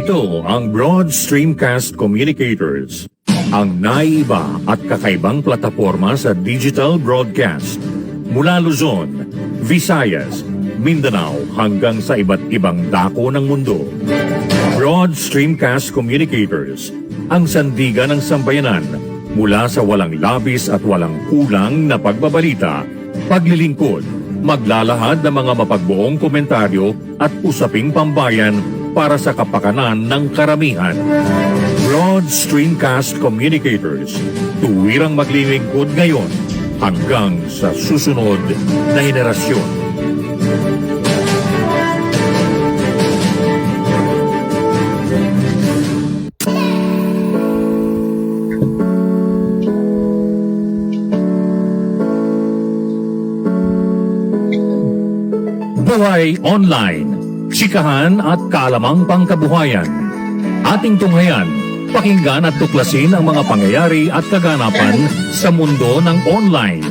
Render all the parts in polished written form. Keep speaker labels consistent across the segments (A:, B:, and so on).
A: Ito ang Broad Streamcast Communicators, ang naiiba at kakaibang plataporma sa digital broadcast. Mula Luzon, Visayas, Mindanao hanggang sa iba't ibang dako ng mundo. Broad Streamcast Communicators, ang sandigan ng sambayanan mula sa walang labis at walang kulang na pagbabalita, paglilingkod, maglalahad ng mga mapagbuong komentaryo at usaping pambayan para sa kapakanan ng karamihan. Broad Streamcast Communicators, tuwirang maglilingkod ngayon hanggang sa susunod na henerasyon. Buhay Online, chikahan at kaalamang pangkabuhayan. Ating tunghayan, pakinggan at tuklasin ang mga pangyayari at kaganapan sa mundo ng online.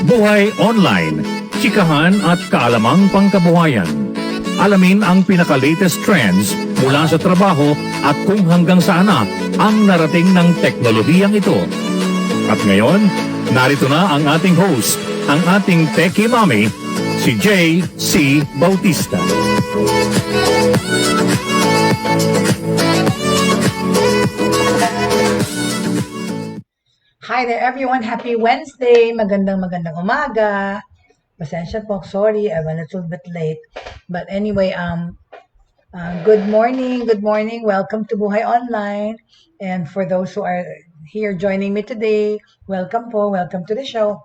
A: Buhay Online, chikahan at kaalamang pangkabuhayan. Alamin ang pinaka-latest trends mula sa trabaho at kung hanggang saan na ang narating ng teknolohiyang ito. At ngayon, narito na ang ating host, ang ating Techie Mami, si Jaye C. Bautista.
B: Hi there everyone, happy Wednesday, magandang umaga. Pasensya po, sorry, I'm a little bit late. But anyway, good morning, welcome to Buhay Online. And for those who are here joining me today, welcome to the show.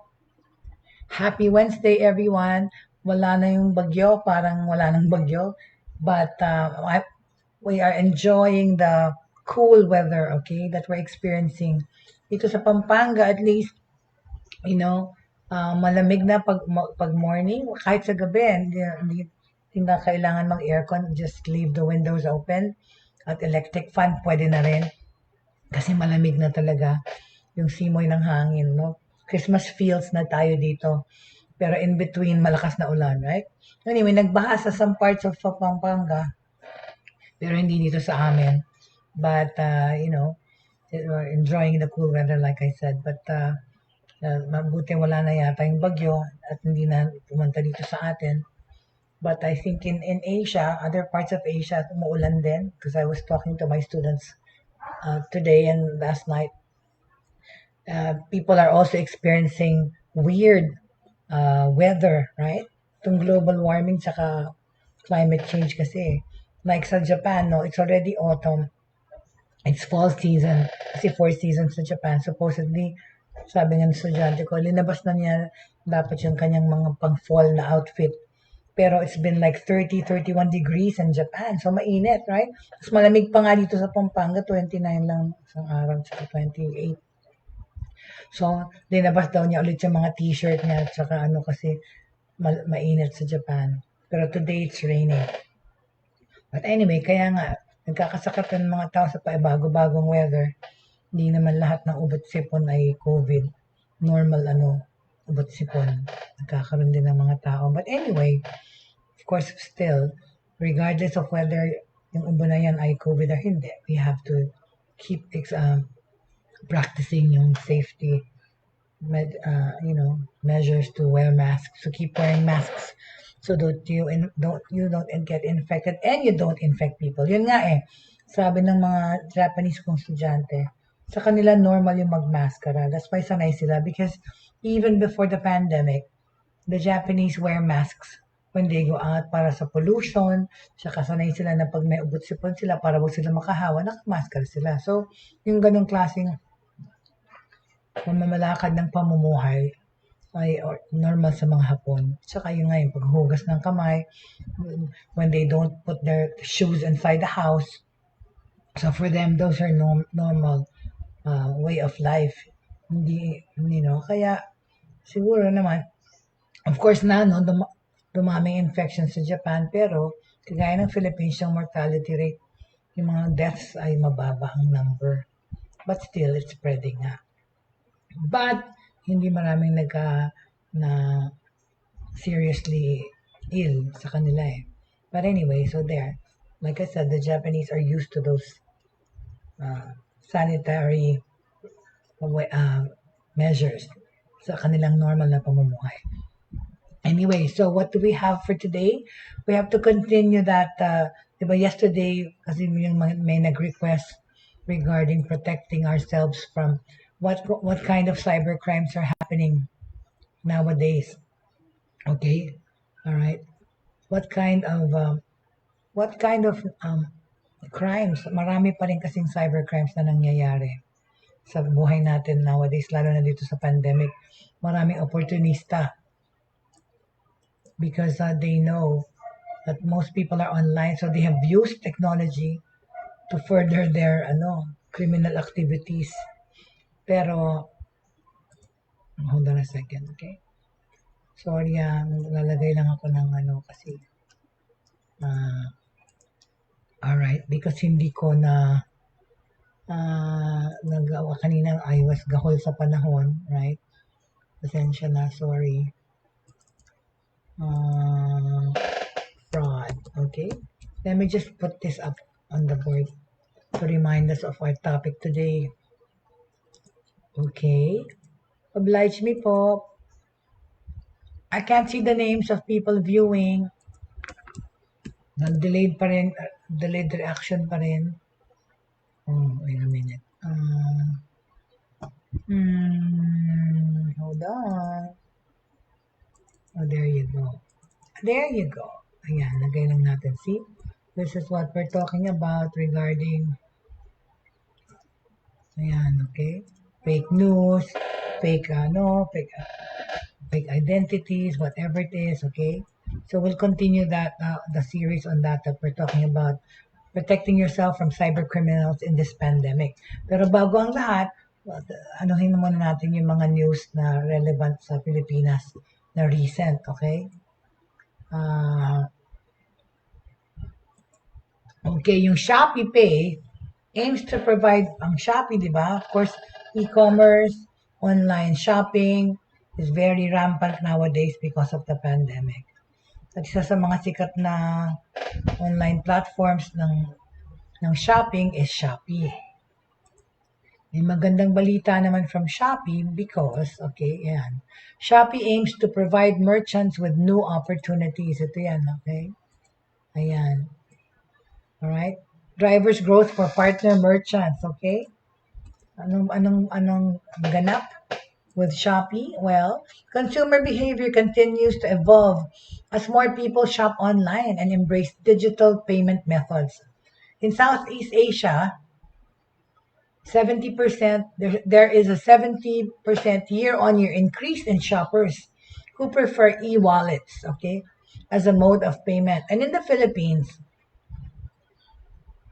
B: Happy Wednesday everyone. Wala na yung bagyo, parang wala nang bagyo. But we are enjoying the cool weather, okay, that we're experiencing. Dito sa Pampanga, at least, malamig na pag morning. Kahit sa gabi, hindi na kailangan mag-aircon. Just leave the windows open. At electric fan, pwede na rin. Kasi malamig na talaga yung simoy ng hangin, no? Christmas feels na tayo dito. Pero in between, malakas na ulan, right? Anyway, nagbaha sa some parts of Pampanga. Pero hindi dito sa amin. But, we're enjoying the cool weather like I said. But, mabuti wala na yata yung bagyo at hindi na pumunta dito sa atin. But I think in Asia, other parts of Asia, umuulan din. Because I was talking to my students today and last night. People are also experiencing weird weather, right? Itong global warming tsaka climate change kasi. Like sa Japan, no, it's already autumn. It's fall season. Kasi 4 seasons sa Japan. Supposedly, sabi nga ng estudyante ko, linabas na niya dapat yung kanyang mga pang-fall na outfit. Pero it's been like 30, 31 degrees in Japan. So, mainit, right? Mas malamig pa nga dito sa Pampanga, 29 lang isang araw, tsaka 28. So, linabas daw niya ulit yung mga t-shirt niya, tsaka kasi mainit sa Japan. Pero today, it's raining. But anyway, kaya nga, nagkakasakit ng mga tao sa bago-bagong weather. Hindi naman lahat ng ubat-sipon ay COVID. Normal, ubat-sipon. Nagkakaroon din ng mga tao. But anyway, of course, still, regardless of whether yung ubo na yan ay COVID or hindi, we have to keep practicing yung safety measures to wear masks. So keep wearing masks so that you don't get infected and you don't infect people. Yun nga sabi ng mga Japanese kong estudyante, sa kanila normal yung magmaskara. That's why sanay sila because even before the pandemic, the Japanese wear masks when they go out para sa pollution. Saka sanay sila na pag may ubot-sipon sila para wag sila makahawa, nakamaskara sila. So, yung ganong klaseng pamamalakad ng pamumuhay ay normal sa mga Hapon. Tsaka yung nga yung paghugas ng kamay when they don't put their shoes inside the house. So for them, those are normal way of life. Hindi, kaya siguro naman, of course dumaming infections sa Japan, pero kagaya ng Philippines, yung mortality rate, yung mga deaths ay mababa ang number. But still, it's spreading nga. But, hindi maraming na seriously ill sa kanila But anyway, so there. Like I said, the Japanese are used to those sanitary measures sa kanilang normal na pamumuhay. Anyway, so what do we have for today? We have to continue that, diba yesterday, kasi may nag-request regarding protecting ourselves from what kind of cyber crimes are happening nowadays. Okay, all right. What kind of crimes? Marami pa rin kasing cyber crimes na nangyayari sa buhay natin nowadays, lalo na dito sa pandemic. Maraming opportunista because they know that most people are online, so they have used technology to further their criminal activities. Pero hold on a second, okay? Sorry, lalagay lang ako ng kasi alright, because hindi ko na nagawa kanina, I was gahol sa panahon, right? Pasensya na, sorry. Fraud, okay? Let me just put this up on the board to remind us of our topic today. Okay. Oblige me po. I can't see the names of people viewing. Delayed pa rin, delayed reaction pa rin. Oh, wait a minute. Hold on. Oh, there you go. There you go. Ayan, lagay lang natin. See? This is what we're talking about regarding ayan, okay? Fake news, fake identities, whatever it is, okay? So we'll continue that the series on that we're talking about protecting yourself from cyber criminals in this pandemic. Pero bago ang lahat, anuhin muna natin yung mga news na relevant sa Pilipinas na recent, okay? Okay, yung Shopee Pay aims to provide, ang Shopee, di ba? Of course, e-commerce, online shopping is very rampant nowadays because of the pandemic. At isa sa mga sikat na online platforms ng shopping is Shopee. May magandang balita naman from Shopee because, okay, yan. Shopee aims to provide merchants with new opportunities. Ito yan, okay? Ayan. Alright? Drivers growth for partner merchants, okay? Anong ganap with Shopee? Well, consumer behavior continues to evolve as more people shop online and embrace digital payment methods. In Southeast Asia, 70%, there is a 70% year-on-year increase in shoppers who prefer e-wallets, okay, as a mode of payment. And in the Philippines,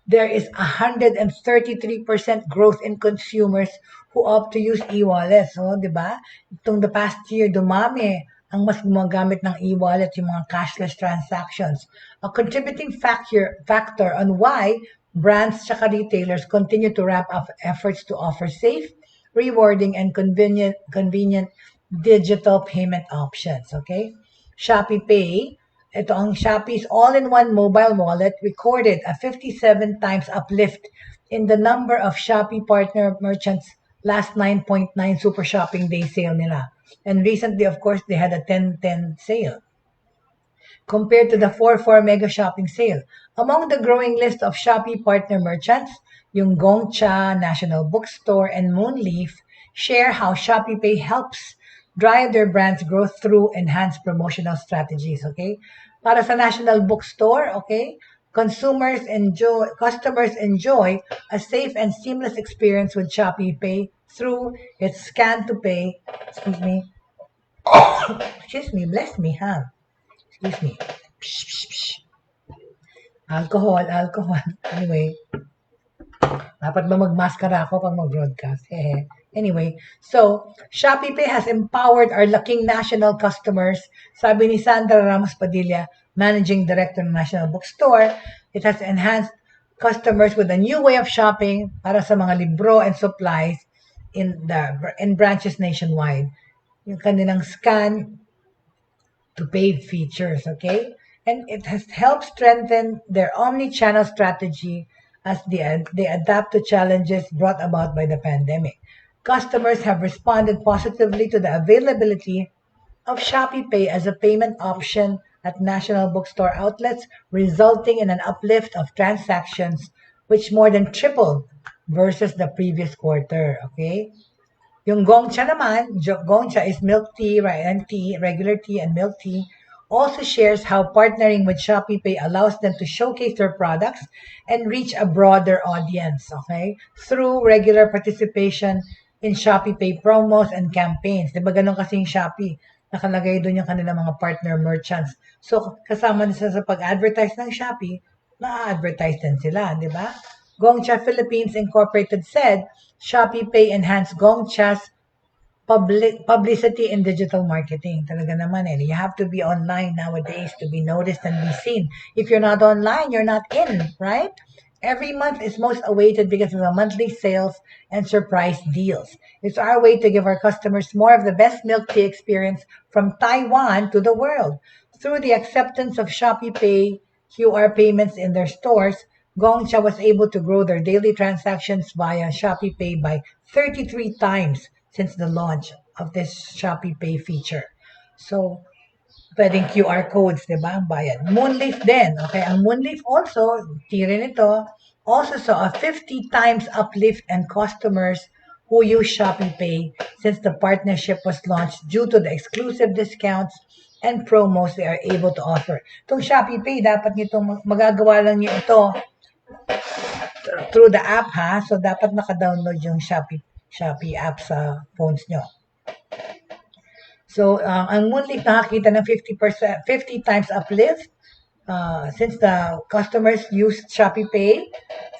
B: there is 133% growth in consumers who opt to use e-wallets. So, di ba? Itong the past year, dumami ang mas gumagamit ng e-wallet, yung mga cashless transactions. A contributing factor on why brands tsaka retailers continue to ramp up efforts to offer safe, rewarding, and convenient digital payment options. Okay? Shopee Pay, ito ang Shopee's all-in-one mobile wallet recorded a 57 times uplift in the number of Shopee partner merchants last 9.9 Super Shopping Day sale nila. And recently, of course, they had a 10-10 sale compared to the 4-4 mega shopping sale. Among the growing list of Shopee partner merchants, yung Gongcha, National Bookstore, and Moonleaf share how Shopee Pay helps drive their brand's growth through enhanced promotional strategies, okay? Para sa National Bookstore, okay, customers enjoy a safe and seamless experience with Shopee Pay through its scan to pay, excuse me, bless me, huh? Excuse me. Alcohol. Anyway, dapat ba magmaskara ako pag mag-broadcast? Anyway, so, Shopee Pay has empowered our laking national customers. Sabi ni Sandra Ramos Padilla, Managing Director ng National Bookstore, it has enhanced customers with a new way of shopping para sa mga libro and supplies in branches nationwide. Yung kanilang scan to pay features, okay? and it has helped strengthen their omni-channel strategy as they adapt to challenges brought about by the pandemic. Customers have responded positively to the availability of Shopee Pay as a payment option at national bookstore outlets, resulting in an uplift of transactions which more than tripled versus the previous quarter. Okay? Yung Gongcha naman, Gongcha is milk tea, and tea, regular tea and milk tea, also shares how partnering with Shopee Pay allows them to showcase their products and reach a broader audience, okay? Through regular participation in Shopee Pay promos and campaigns. Di ba ganun kasi yung Shopee? Nakalagay doon yung kanilang mga partner merchants. So, kasama na sa pag-advertise ng Shopee, na-advertise din sila, di ba? Gongcha Philippines Incorporated said, Shopee Pay enhanced Gongcha's publicity in digital marketing. Talaga naman eh. You have to be online nowadays to be noticed and be seen. If you're not online, you're not in, right? Every month is most awaited because of the monthly sales and surprise deals. It's our way to give our customers more of the best milk tea experience from Taiwan to the world. Through the acceptance of Shopee Pay QR payments in their stores, Gongcha was able to grow their daily transactions via Shopee Pay by 33 times since the launch of this Shopee Pay feature. So, pwedeng QR codes, di ba, ang bayad. Moonleaf din, okay? Ang Moonleaf also, rin ito, also saw a 50 times uplift in customers who use Shopee Pay since the partnership was launched due to the exclusive discounts and promos they are able to offer. Itong Shopee Pay, dapat nitong magagawa lang niyo ito through the app, ha? So, dapat naka-download yung Shopee app sa phones nyo. So, ang Moonleaf nakakita ng 50 times uplift since the customers used Shopee Pay,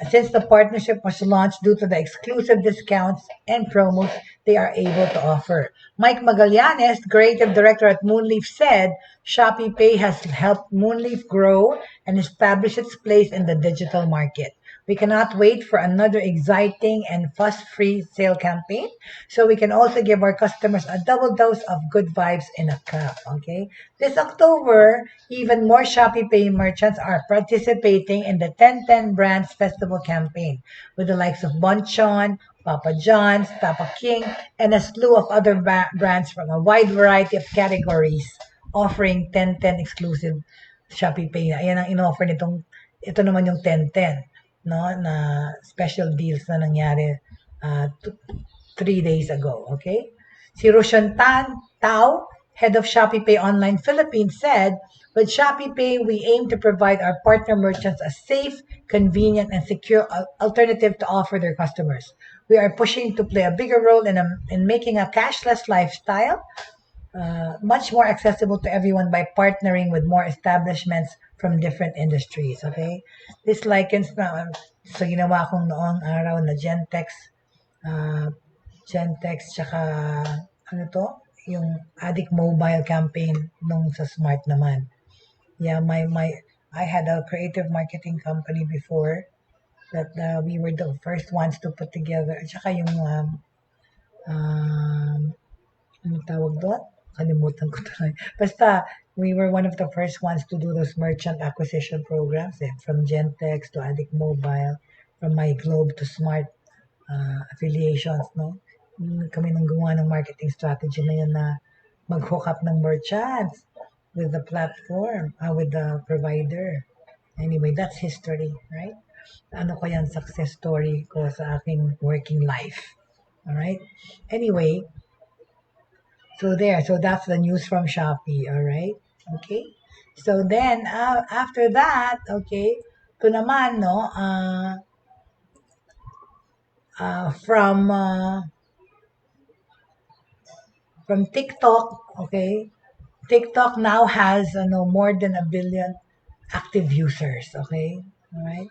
B: since the partnership was launched due to the exclusive discounts and promos they are able to offer. Mike Magallanes, creative director at Moonleaf, said Shopee Pay has helped Moonleaf grow and establish its place in the digital market. We cannot wait for another exciting and fuss-free sale campaign, so we can also give our customers a double dose of good vibes in a cup, okay? This October, even more Shopee Pay merchants are participating in the 1010 Brands Festival campaign with the likes of Bonchon, Papa John's, Papa King, and a slew of other brands from a wide variety of categories offering 1010 exclusive Shopee Pay. Ayan ang in-offer nitong, ito naman yung 1010. No, na special deals na nangyari 3 days ago, okay? Si Roshan Tao, head of Shopee Pay Online Philippines, said, with Shopee Pay, we aim to provide our partner merchants a safe, convenient, and secure alternative to offer their customers. We are pushing to play a bigger role in making a cashless lifestyle much more accessible to everyone by partnering with more establishments from different industries, okay? This likens na sa ginawa kong noong araw na Gentex, tsaka ano to? Yung Addict Mobile campaign nung sa Smart naman. Yeah, I had a creative marketing company before that we were the first ones to put together. At saka yung ano tawag doon? Kalimutan ko talaga. Basta, we were one of the first ones to do those merchant acquisition programs from Gentex to Addict Mobile, from My Globe to Smart affiliations, no? Kami nang gumawa ng marketing strategy na yun na mag-hook up ng merchants with the platform, with the provider. Anyway, that's history, right? Ano ko yan, success story ko sa aking working life. Alright? Anyway, so that's the news from Shopee, all right? Okay? So then, after that, okay, ito naman, no, from TikTok, okay? TikTok now has more than 1 billion active users, okay? All right?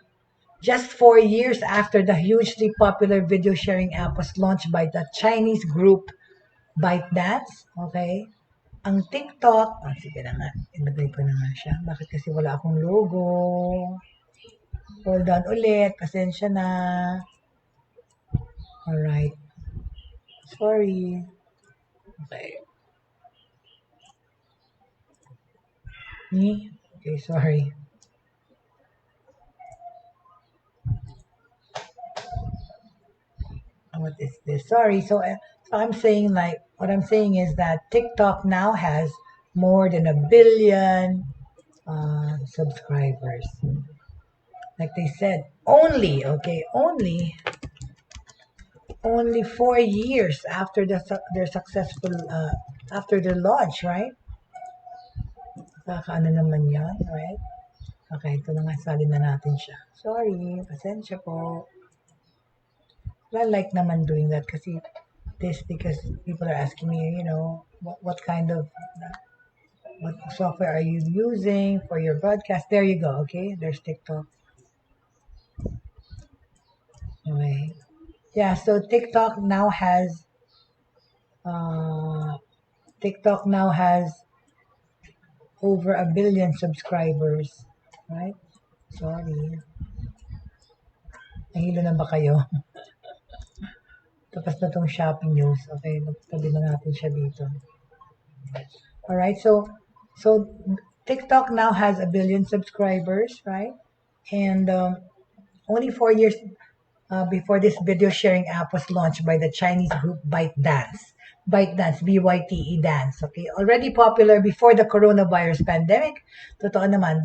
B: Just 4 years after the hugely popular video sharing app was launched by the Chinese group ByteDance, okay? Ang TikTok, sige na nga, ilagay ko na nga siya. Bakit kasi wala akong logo? Hold on ulit, pasensya na. Alright. Sorry. Okay. Okay, sorry. What is this? Sorry. So I'm saying like what I'm saying is that TikTok now has more than 1 billion subscribers. Like they said, only 4 years after their successful after their launch, right? Kakaano naman yan, right? Okay, ito na nga, salin na natin siya. Sorry, pasensya po. I like naman doing that kasi this because people are asking me, what kind of what software are you using for your broadcast? There you go. Okay, there's TikTok. Okay, yeah. So uh, TikTok now has over 1 billion subscribers, right? Sorry, nahilo na ba kayo? Tapos na tong Shopee News. Okay, tabi na natin siya dito. All right, so TikTok now has 1 billion subscribers, right? And only 4 years before this video sharing app was launched by the Chinese group ByteDance. ByteDance, B-Y-T-E Dance. Okay, already popular before the coronavirus pandemic. Totoo naman,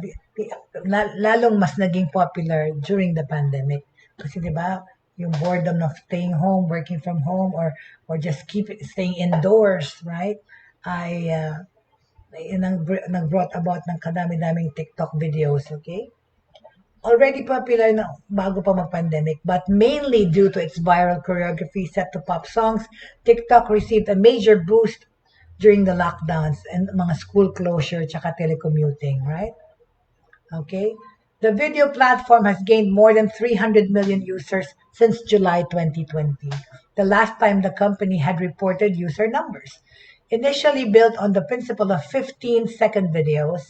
B: lalong mas naging popular during the pandemic. Kasi 'di ba, yung boredom of staying home, working from home, or just staying indoors, right? I nag-brought about ng kadami-daming TikTok videos, okay? Already popular na bago pa mag-pandemic, but mainly due to its viral choreography set to pop songs, TikTok received a major boost during the lockdowns and mga school closure tsaka telecommuting, right? Okay? The video platform has gained more than 300 million users since July 2020, the last time the company had reported user numbers. Initially built on the principle of 15-second videos,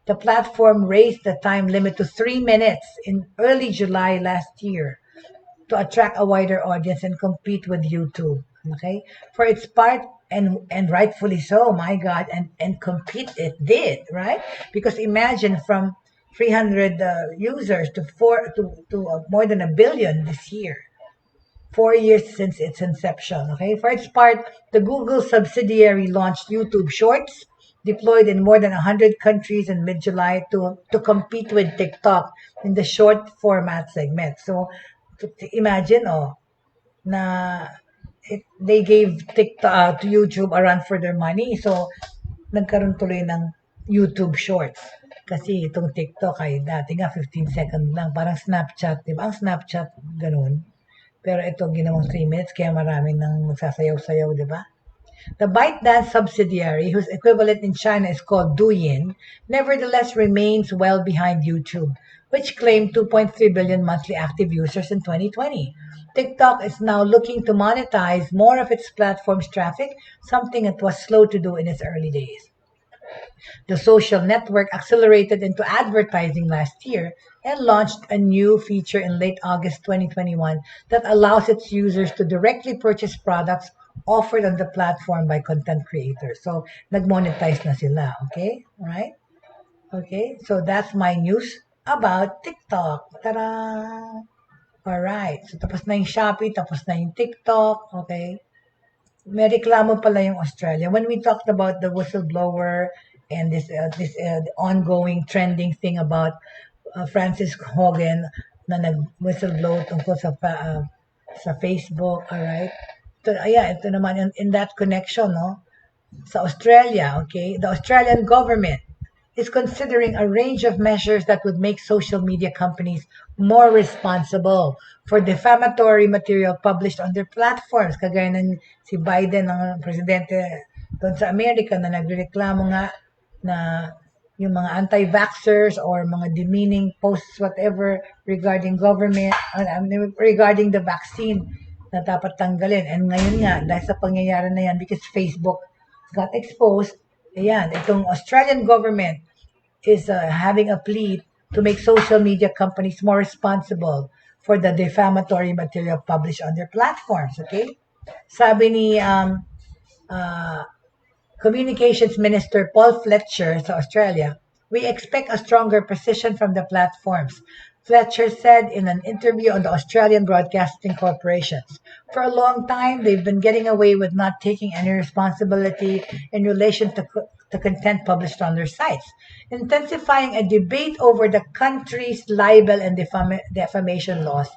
B: the platform raised the time limit to 3 minutes in early July last year to attract a wider audience and compete with YouTube. Okay, for its part, and rightfully so. My God, and compete it did, right? Because imagine from 300 users to more than 1 billion this year. 4 years since its inception. Okay, for its part, the Google subsidiary launched YouTube Shorts, deployed in more than 100 countries in mid-July to compete with TikTok in the short format segment. So, imagine, na they gave TikTok to YouTube a run for their money. So, nagkaroon tuloy ng YouTube Shorts. Kasi itong TikTok ay dati nga 15 second lang. Parang Snapchat, di ba? Ang Snapchat, ganun. Pero ito ginawang 3 minutes, kaya maraming nang magsasayaw-sayaw, di ba? The ByteDance subsidiary, whose equivalent in China is called Douyin, nevertheless remains well behind YouTube, which claimed 2.3 billion monthly active users in 2020. TikTok is now looking to monetize more of its platform's traffic, something it was slow to do in its early days. The social network accelerated into advertising last year and launched a new feature in late August 2021 that allows its users to directly purchase products offered on the platform by content creators. So, nag-monetize na sila, okay? Right? Okay, so that's my news about TikTok. Tara! Alright, so tapos na yung Shopee, tapos na yung TikTok, okay? May reklamo pala yung Australia. When we talked about the whistleblower and this ongoing trending thing about Francis Hogan na nag-whistleblow tungkol sa Facebook, alright? So, ito naman in that connection, no? Sa Australia, okay? The Australian government is considering a range of measures that would make social media companies more responsible for defamatory material published on their platforms. Kagaya ng si Biden, ang presidente doon sa Amerika, na nagreklamo nga na yung mga anti-vaxxers or mga demeaning posts, whatever, regarding government, regarding the vaccine, na dapat tanggalin. And ngayon nga, dahil sa pangyayari na yan, because Facebook got exposed, ayan, itong Australian government is having a plea to make social media companies more responsible for the defamatory material published on their platforms, okay? Sabi ni Communications Minister Paul Fletcher sa Australia, We expect a stronger position from the platforms, Fletcher said in an interview on the Australian Broadcasting Corporations. For a long time, they've been getting away with not taking any responsibility in relation to content published on their sites, intensifying a debate over the country's libel and defamation laws.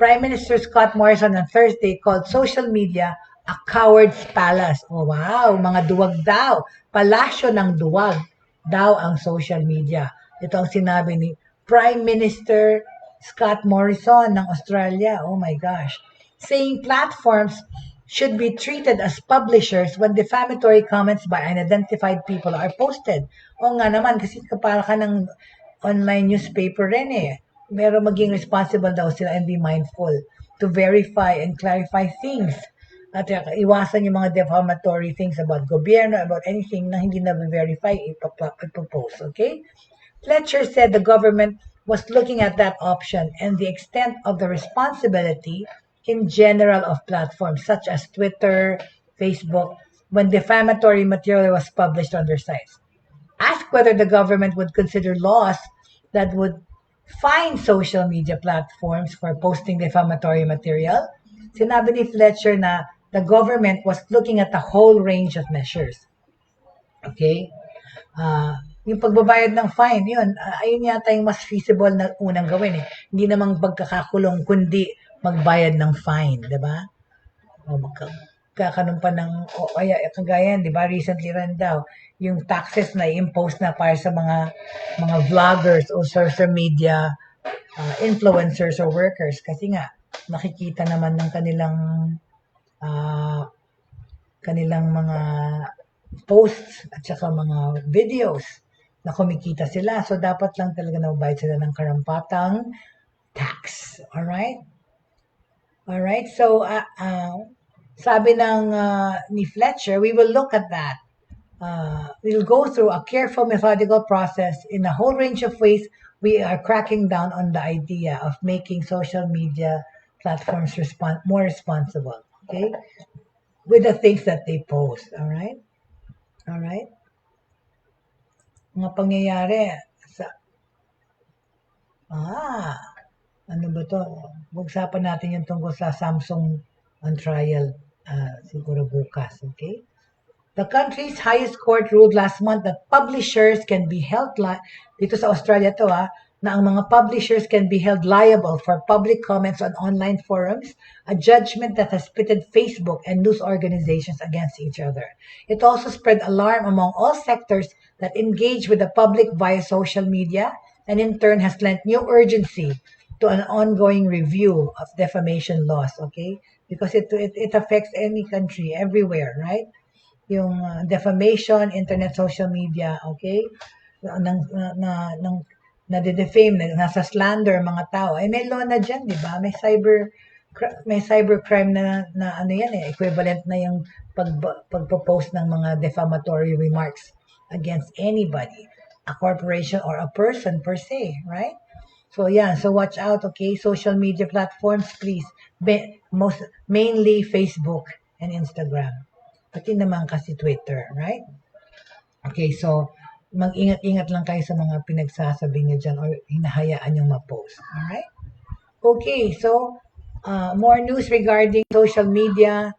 B: Prime Minister Scott Morrison on Thursday called social media a coward's palace. Oh wow, mga duwag daw. Palasyo ng duwag daw ang social media. Ito ang sinabi ni Prime Minister Scott Morrison ng Australia. Oh my gosh. Saying platforms should be treated as publishers when defamatory comments by unidentified people are posted. O nga naman, kasi kapara ka ng online newspaper rin eh. Pero maging responsible daw sila and be mindful to verify and clarify things. At iwasan yung mga defamatory things about gobyerno, about anything na hindi na-verify, ipopost, okay? Fletcher said the government was looking at that option and the extent of the responsibility in general of platforms such as Twitter, Facebook, when defamatory material was published on their sites. Asked whether the government would consider laws that would fine social media platforms for posting defamatory material, sinabi ni Fletcher na the government was looking at a whole range of measures. Okay? Yung pagbabayad ng fine, yun, ayun yata yung mas feasible na unang gawin eh. Hindi namang pagkakakulong, kundi magbayad ng fine, di ba? O magkakaroon pa ng, o kagaya, di ba, recently rin daw, yung taxes na i-impose na para sa mga vloggers o social media influencers or workers. Kasi nga, nakikita naman ng kanilang mga posts at saka mga videos na kumikita sila. So, dapat lang talaga nabayad sila ng karampatang tax. Alright? Alright? So, sabi ng ni Fletcher, we will look at that. We'll go through a careful methodical process in a whole range of ways. We are cracking down on the idea of making social media platforms more responsible. Okay? With the things that they post. Alright? Alright? Mga pangyayari ano ba to? Pag-usapan natin yung tungkol sa Samsung on trial siguro bukas, okay? The country's highest court ruled last month that publishers can be held dito sa Australia to na ang mga publishers can be held liable for public comments on online forums, a judgment that has pitted Facebook and news organizations against each other. It also spread alarm among all sectors that engage with the public via social media and in turn has lent new urgency to an ongoing review of defamation laws, okay? Because it affects any country, everywhere, right? Yung defamation, internet, social media, okay? Nade-defame, nasa slander mga tao. May law na dyan, di ba? May cybercrime na ano yan eh, equivalent na yung pagpo-post ng mga defamatory remarks against anybody, a corporation or a person per se, right? So yeah, so watch out, okay? Social media platforms, please. Mainly Facebook and Instagram. Pati naman kasi Twitter, right? Okay, so mag-ingat-ingat lang kayo sa mga pinagsasabi niyo dyan or hinahayaan yung ma-post. Alright? Okay, so more news regarding social media.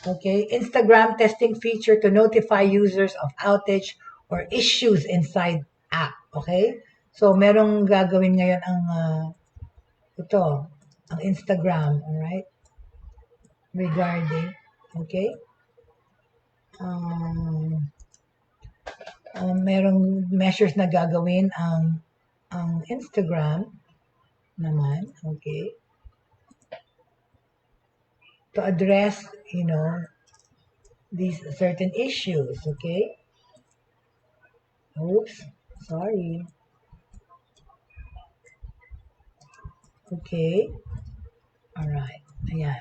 B: Okay, Instagram testing feature to notify users of outage or issues inside app. Okay? So, merong gagawin ngayon ang ang Instagram, alright? Regarding, okay? Merong measures na gagawin ang Instagram naman, okay? To address, these certain issues, okay? Oops, sorry. Okay. Alright. Ayan.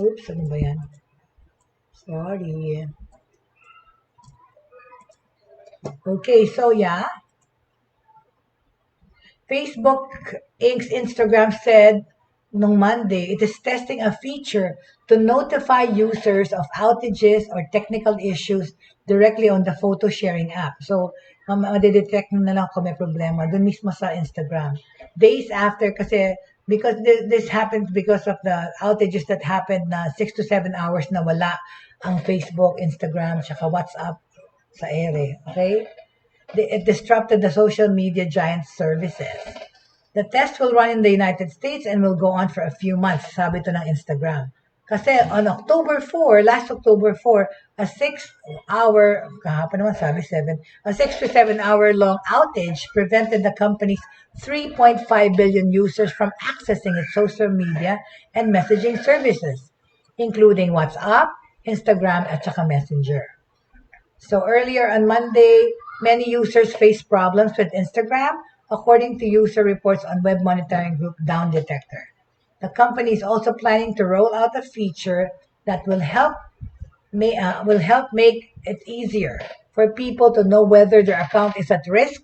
B: Oops, ano ba yan? Sorry. Okay, so yeah. Facebook Inc.'s Instagram said nung Monday, it is testing a feature to notify users of outages or technical issues directly on the photo sharing app. So, madidetect na lang kung may problema doon mismo sa Instagram. Days after kasi, because this happened because of the outages that happened na 6 to 7 hours na wala ang Facebook, Instagram, tsaka WhatsApp sa ere. Okay? It disrupted the social media giant's services. The test will run in the United States and will go on for a few months, sabi to ng Instagram. Kasi on last October 4, a 6-hour, kahapon naman sabi 7, a 6 to 7 hour long outage prevented the company's 3.5 billion users from accessing its social media and messaging services, including WhatsApp, Instagram, at saka Messenger. So earlier on Monday, many users faced problems with Instagram, according to user reports on web monitoring group Down Detector. The company is also planning to roll out a feature that will help make it easier for people to know whether their account is at risk,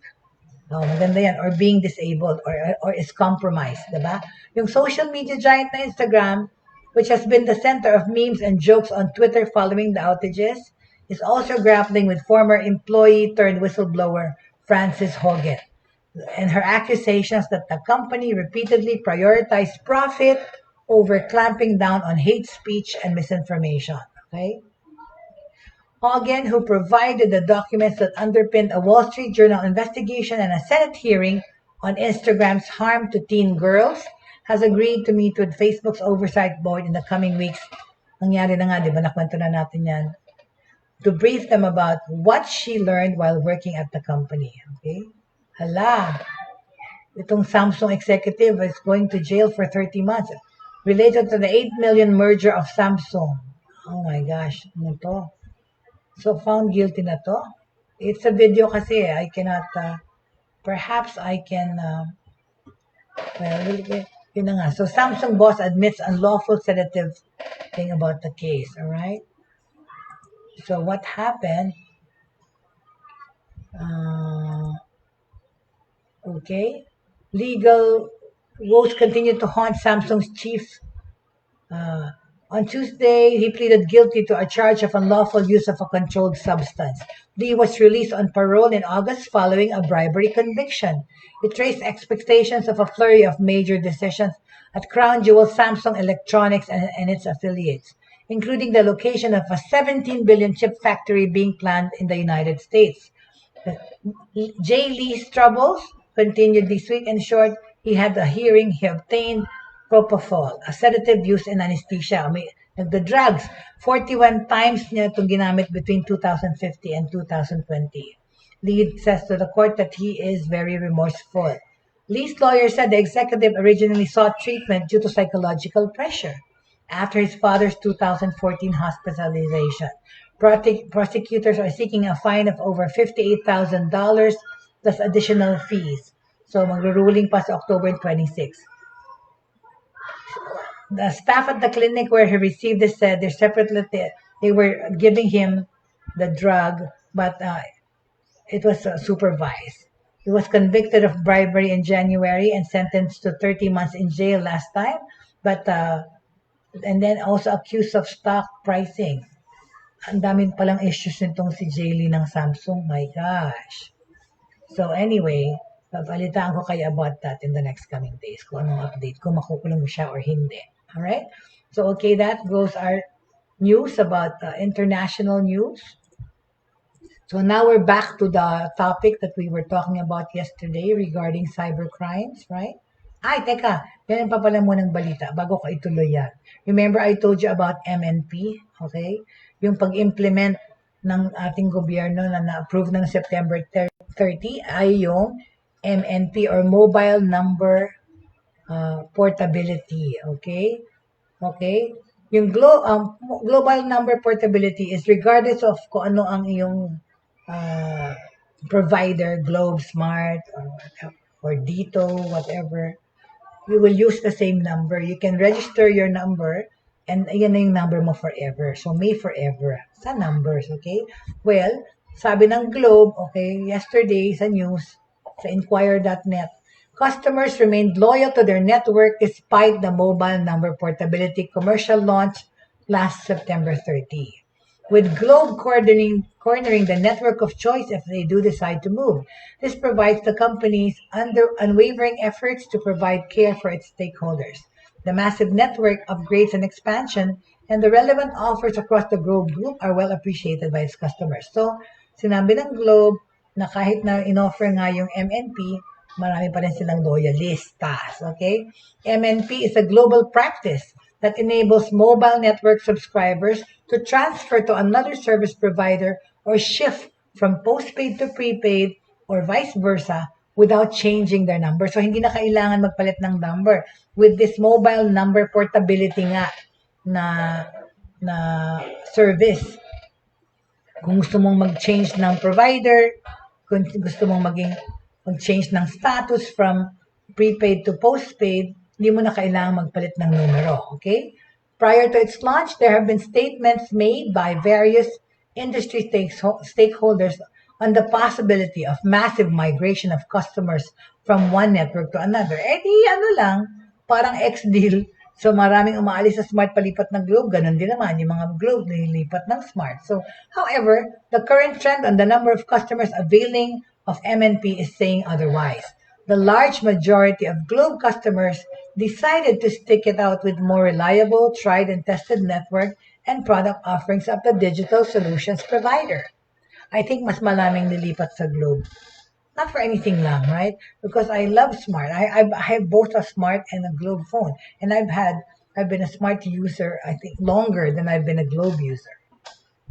B: maganda yan, or being disabled or is compromised, diba? Yung social media giant na Instagram, which has been the center of memes and jokes on Twitter following the outages, is also grappling with former employee turned whistleblower Frances Hogan and her accusations that the company repeatedly prioritized profit over clamping down on hate speech and misinformation. Okay? Hogan, who provided the documents that underpinned a Wall Street Journal investigation and a Senate hearing on Instagram's harm to teen girls, has agreed to meet with Facebook's oversight board in the coming weeks. Nangyari na nga, di ba? Nakwento na natin yan. To brief them about what she learned while working at the company. Okay? Hala, itong Samsung executive is going to jail for 30 months related to the 8 million merger of Samsung. Oh my gosh, ano to? So found guilty na to? It's a video kasi, I cannot, perhaps I can, yun na nga. So Samsung boss admits unlawful sedative thing about the case, alright? So what happened? Okay. Legal woes continue to haunt Samsung's chief. On Tuesday, he pleaded guilty to a charge of unlawful use of a controlled substance. Lee was released on parole in August following a bribery conviction. It raised expectations of a flurry of major decisions at crown jewel Samsung Electronics and its affiliates, including the location of a 17 billion chip factory being planned in the United States. Jaye Lee's troubles continued this week. In short, he had a hearing. He obtained propofol, a sedative used in anesthesia. Nagda-drugs. 41 times niya itong ginamit between 2050 and 2020. Lee says to the court that he is very remorseful. Lee's lawyer said the executive originally sought treatment due to psychological pressure after his father's 2014 hospitalization. Prosecutors are seeking a fine of over $58,000 plus additional fees. So magruruling pa sa October 26. The staff at the clinic where he received this said they were giving him the drug, but it was supervised. He was convicted of bribery in January and sentenced to 30 months in jail last time, but and then also accused of stock pricing. Ang daming palang issues nitong si Jaye ng Samsung. My gosh. So anyway, babalitaan ko kayo about that in the next coming days. Kung anong update, kung makukulong siya or hindi. Alright? So okay, that goes our news about international news. So now we're back to the topic that we were talking about yesterday regarding cyber crimes, right? Ay, teka, ganun pa pala munang balita bago ko ituloy yan. Remember I told you about MNP, okay? Yung pag-implement ng ating gobyerno na na-approve ng September 30 ay yung MNP or Mobile Number Portability, okay? Okay? Yung Global Number Portability is regardless of kung ano ang iyong provider, Globe, Smart, or Dito, whatever, you will use the same number. You can register your number and yan na yung number mo forever. So, may forever sa numbers, okay? Well, sabi ng Globe, okay, yesterday sa news, sa inquire.net, customers remained loyal to their network despite the mobile number portability commercial launch last September 30. with Globe cornering the network of choice if they do decide to move. This provides the company's unwavering efforts to provide care for its stakeholders. The massive network upgrades and expansion and the relevant offers across the Globe Group are well appreciated by its customers. So, sinabi ng Globe na kahit na inoffer nga yung MNP, marami pa rin silang loyalistas. Okay? MNP is a global practice that enables mobile network subscribers to transfer to another service provider or shift from postpaid to prepaid or vice versa without changing their number. So, hindi na kailangan magpalit ng number. With this mobile number portability nga na service, kung gusto mong mag-change ng provider, kung gusto mong mag-change ng status from prepaid to postpaid, hindi mo na kailangan magpalit ng numero, okay? Prior to its launch, there have been statements made by various industry stakeholders on the possibility of massive migration of customers from one network to another. Eh di ano lang, parang ex-deal. So maraming umaalis sa Smart palipat ng Globe, ganun din naman, yung mga Globe nililipat ng Smart. So, however, the current trend on the number of customers availing of MNP is saying otherwise. The large majority of Globe customers decided to stick it out with more reliable, tried and tested network and product offerings of the digital solutions provider. I think mas maraming nilipat sa Globe. Not for anything lang, right? Because I love Smart. I have both a Smart and a Globe phone. And I've been a Smart user, I think, longer than I've been a Globe user.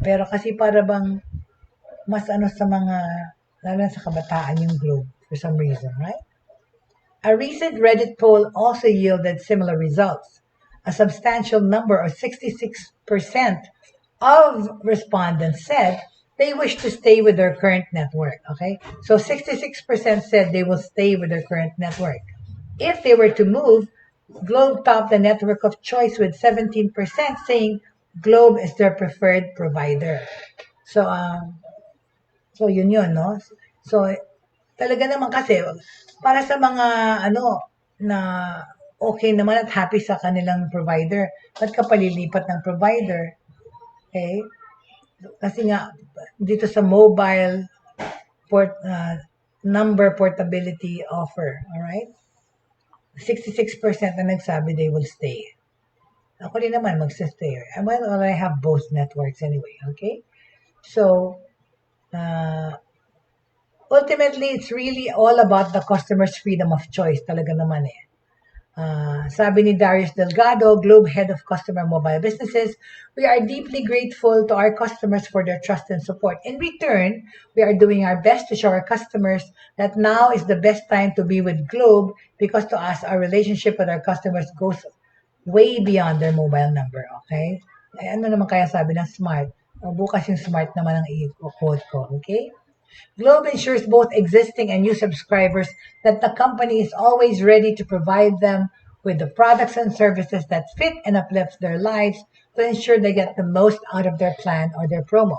B: Pero kasi para bang mas ano sa mga, lalo na sa kabataan yung Globe for some reason, right? A recent Reddit poll also yielded similar results. A substantial number of 66% of respondents said they wish to stay with their current network, okay? So 66% said they will stay with their current network. If they were to move, Globe topped the network of choice with 17% saying Globe is their preferred provider. So yun, no? So, talaga naman kasi, para sa mga, na okay naman at happy sa kanilang provider, ba't ka palilipat ng provider? Okay? Kasi nga, dito sa mobile number portability offer, alright? 66% na nagsabi they will stay. Ako rin naman magsistay. Well, I have both networks anyway, okay? So, ultimately, it's really all about the customer's freedom of choice. Talaga naman eh. Sabi ni Darius Delgado, Globe Head of Customer Mobile Businesses, we are deeply grateful to our customers for their trust and support. In return, we are doing our best to show our customers that now is the best time to be with Globe because to us, our relationship with our customers goes way beyond their mobile number, okay? Eh, ano naman kaya sabi ng Smart? Bukas yung Smart naman ang i-quote ko, okay? Globe ensures both existing and new subscribers that the company is always ready to provide them with the products and services that fit and uplift their lives to ensure they get the most out of their plan or their promo.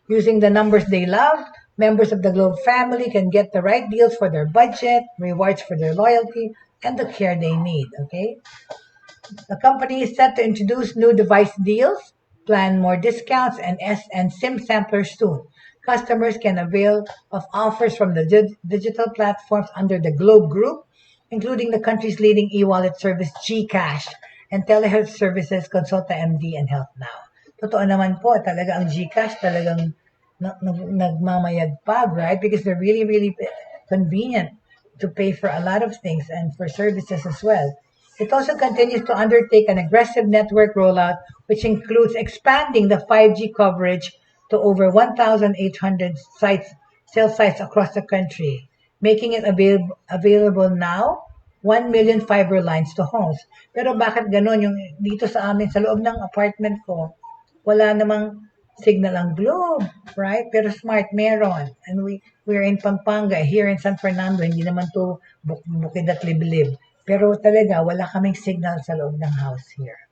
B: Using the numbers they love, members of the Globe family can get the right deals for their budget, rewards for their loyalty, and the care they need, okay? The company is set to introduce new device deals, plan more discounts, and SIM samplers soon. Customers can avail of offers from the digital platforms under the Globe Group, including the country's leading e-wallet service GCash and telehealth services Consulta MD and Health Now. Totoo naman po, talaga ang GCash talagang nagmamayagpag, right? Because they're really, really convenient to pay for a lot of things and for services as well. It also continues to undertake an aggressive network rollout, which includes expanding the 5G coverage to over 1,800 sales sites across the country, making it available now, 1 million fiber lines to homes. Pero bakit ganun? Yung dito sa amin, sa loob ng apartment ko, wala namang signal ang Globe, right? Pero Smart meron. And we're in Pampanga, here in San Fernando, hindi naman to bukid at liblib. Pero talaga, wala kaming signal sa loob ng house here.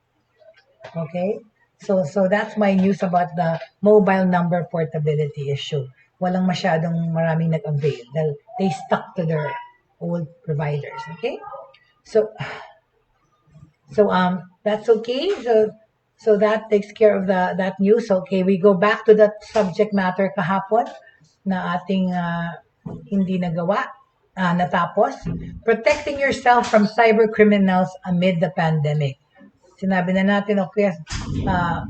B: Okay? So that's my news about the mobile number portability issue. Walang masyadong maraming nag-avail. They stuck to their old providers. Okay? So that's okay. So that takes care of that news. Okay, we go back to that subject matter kahapon na ating hindi nagawa, natapos. Protecting yourself from cyber criminals amid the pandemic. Sinabi na natin, okay,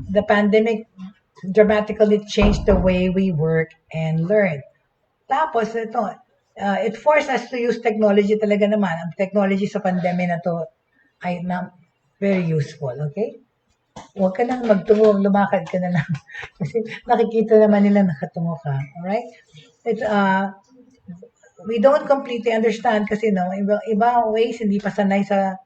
B: the pandemic dramatically changed the way we work and learn. Tapos ito, it forced us to use technology talaga naman. Ang technology sa pandemic na to ay very useful, okay? Huwag ka nang magtungo, lumakad ka na lang. Kasi nakikita naman nila nakatungo ka. Alright? We don't completely understand kasi iba ways hindi pa sanay sa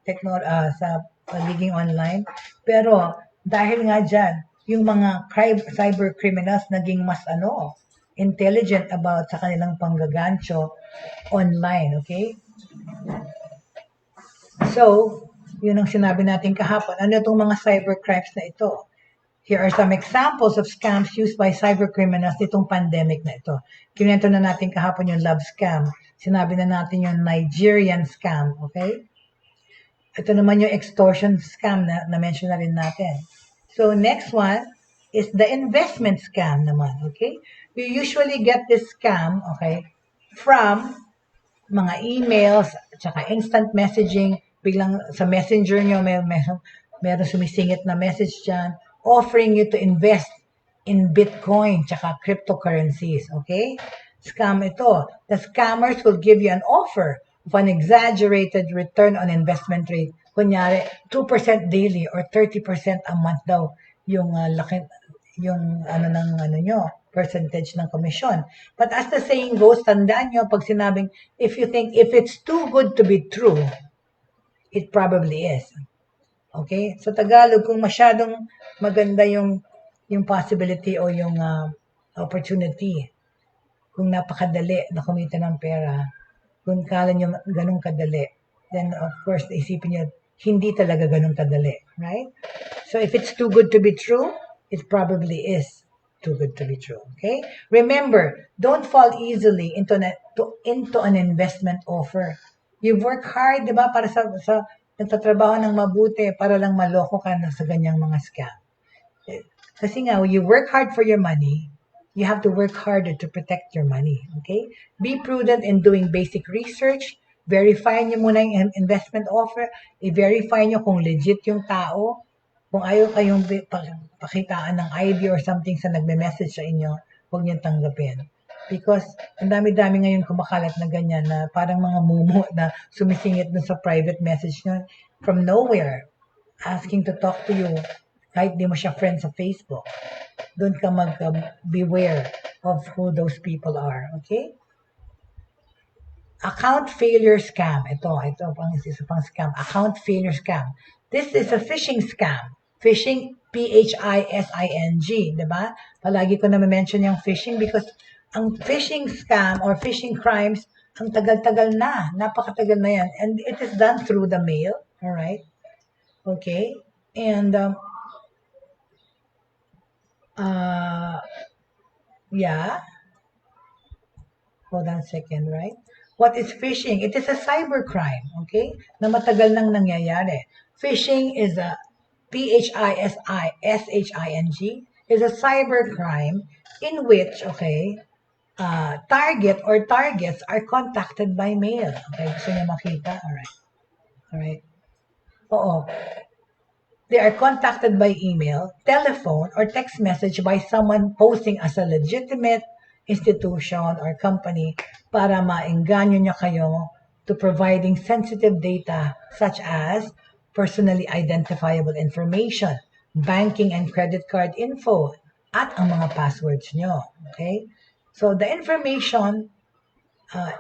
B: sa pagiging online. Pero dahil nga dyan, yung mga cyber criminals naging mas intelligent about sa kanilang panggagancho online, okay? So, yun ang sinabi natin kahapon. Ano itong mga cyber crimes na ito? Here are some examples of scams used by cyber criminals nitong pandemic na ito. Kinento na natin kahapon yung love scam. Sinabi na natin yung Nigerian scam, okay? Ito naman yung extortion scam na mention na rin natin. So next one is the investment scam naman, okay? You usually get this scam, okay, from mga emails, tsaka instant messaging, biglang sa messenger nyo, meron sumisingit na message dyan, offering you to invest in Bitcoin, tsaka cryptocurrencies, okay? Scam ito. The scammers will give you an offer of an exaggerated return on investment rate. Kunyari, 2% daily or 30% a month daw yung percentage ng komisyon. But as the saying goes, tandaan nyo, pag sinabing, if it's too good to be true, it probably is. Okay? So Tagalog, kung masyadong maganda yung possibility o yung opportunity, kung napakadali na kumita ng pera, kung kala nyo ganun kadali, then of course, isipin nyo, hindi talaga ganun kadali. Right? So if it's too good to be true, it probably is too good to be true. Okay? Remember, don't fall easily into an investment offer. You work hard, di ba, para sa nagtatrabaho ng mabuti para lang maloko ka na sa ganyang mga scam. Kasi nga, when you work hard for your money, you have to work harder to protect your money. Okay? Be prudent in doing basic research. Verify nyo muna yung investment offer. I-verify nyo kung legit yung tao. Kung ayaw kayong pakitaan ng ID or something sa nagme-message sa inyo, huwag nyo tanggapin. Because ang dami-dami ngayon kumakalat na ganyan na parang mga mumu na sumisingit dun sa private message nyo from nowhere, asking to talk to you kahit di mo siya friend sa Facebook. Doon ka beware of who those people are. Okay? Account failure scam. Ito pang isa pang scam. Account failure scam. This is a phishing scam. Phishing, P-H-I-S-I-N-G. Diba? Palagi ko na mention yung phishing because ang phishing scam or phishing crimes, ang tagal-tagal na. Napakatagal na yan. And it is done through the mail. Alright? Okay? And, yeah. Hold on a second, right? What is phishing? It is a cyber crime, okay? Na matagal nang nangyayari. Phishing is a P-H-I-S-I-S-H-I-N-G is a cyber crime in which, okay, target or targets are contacted by mail. Okay, gusto niyo makita? Alright. Oo. They are contacted by email, telephone, or text message by someone posing as a legitimate institution or company para maengganyo niya kayo to providing sensitive data such as personally identifiable information, banking and credit card info, at ang mga passwords nyo. Okay? So the information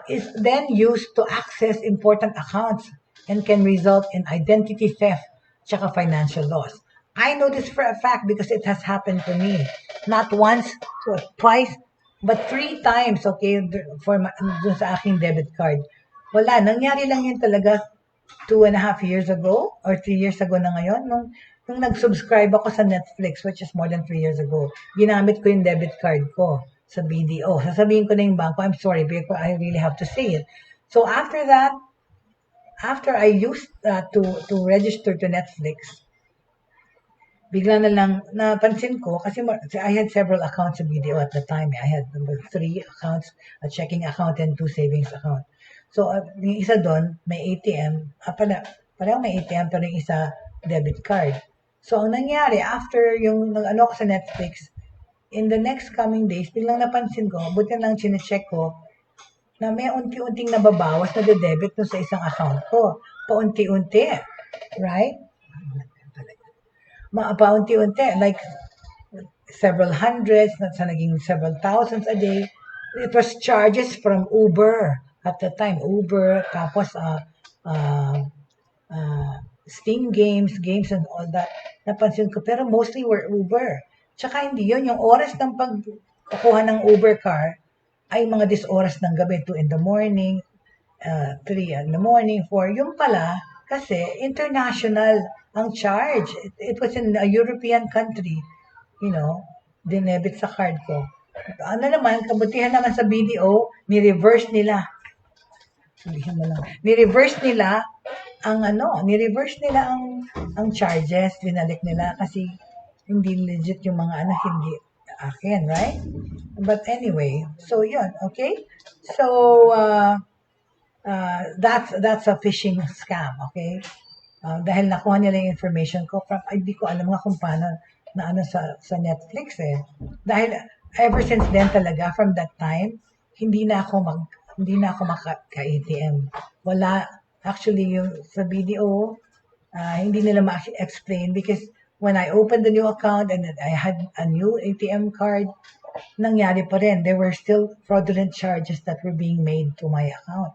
B: is then used to access important accounts and can result in identity theft tsaka financial loss. I know this for a fact because it has happened to me. Not once, twice, but 3 times, okay, dun sa aking debit card. Wala, nangyari lang yun talaga 2.5 years ago or 3 years ago na ngayon nung nag-subscribe ako sa Netflix, which is more than 3 years ago. Ginamit ko yung debit card ko sa BDO. Sasabihin ko na yung banko, I'm sorry, because I really have to say it. So after that, after I used to register to Netflix, bigla na lang napansin ko kasi I had several accounts of video at the time. I had 3 accounts, a checking account and 2 savings account. So, yung isa doon, may ATM. Pareho may ATM pero yung isa debit card. So, ang nangyari, after yung nag-ano ko sa Netflix, in the next coming days, biglang napansin ko, buti lang chinecheck ko, na may unti-unting nababawas na debit dun sa isang account ko. Paunti-unti. Right? Paunti-unti. Like, several hundreds, sa naging several thousands a day. It was charges from Uber at the time. Uber, tapos Steam games and all that. Napansin ko, pero mostly were Uber. Tsaka hindi yun, yung oras ng pagkukuha ng Uber car ay mga oras ng gabi, 2 in the morning, 3 in the morning, 4. Yung pala, kasi international ang charge. It was in a European country, dinebit sa card ko. Ano naman, kabutihan naman sa BDO, ni-reverse nila. Ni-reverse nila ang charges, binalik nila kasi hindi legit yung mga hindi akin, right? But anyway, so yun, okay? So, that's a phishing scam, okay? Dahil nakuha nila yung information ko from, hindi ko alam nga kung paano na sa Netflix eh. Dahil ever since then talaga, from that time, hindi na ako maka-ATM. Wala, actually yung sa BDO, hindi nila ma-explain because when I opened the new account and I had a new ATM card, nangyari pa rin. There were still fraudulent charges that were being made to my account